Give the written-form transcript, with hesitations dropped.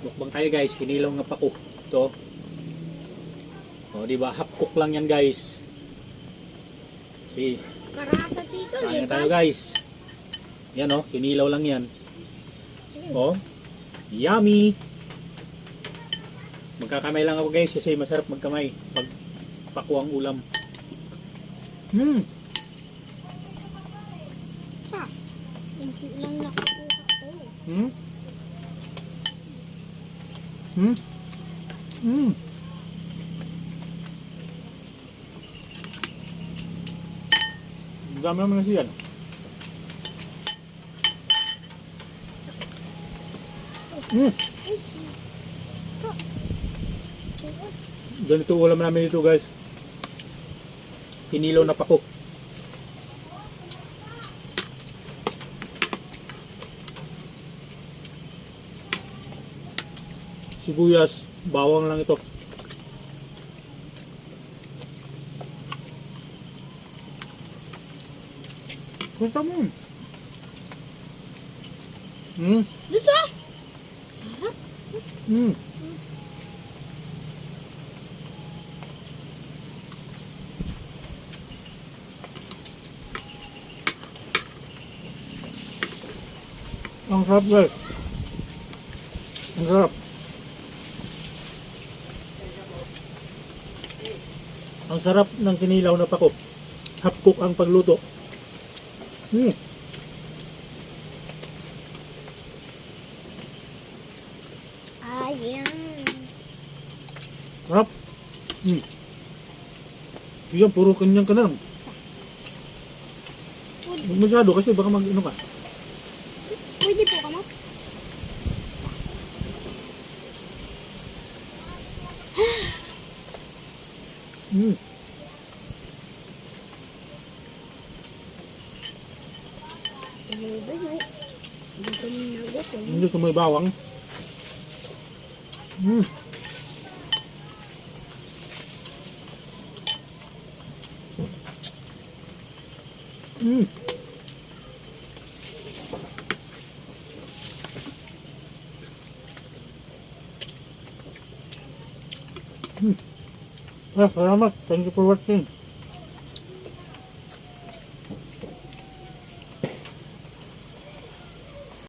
Mukbang tayo guys, kinilaw nga pako. Ito. O, di ba? Half cook lang yan guys. Okay. Karasa dito Kain tayo guys. Yan o, kinilaw lang yan. O, yummy! Magkakamay lang ako guys kasi masarap magkamay. Pag pako ang ulam. Hindi lang nakakuha ko. Dami naman na siya. Ganito ulam namin dito guys. Kinilaw na pako. Sibuyas, bawang lang ito. Kunta mo. Lusa! Sarap. Ang sarap guys. Ang sarap. Ang sarap ng kinilaw na pako. Half cook ang pagluto. Ayan. Sarap. Yan, puro kanyang ka na. Huwag masyado kasi baka mag-ano ka. Pwede po ka mo? Hindi sa may bawang. Salamat. Thank you for watching.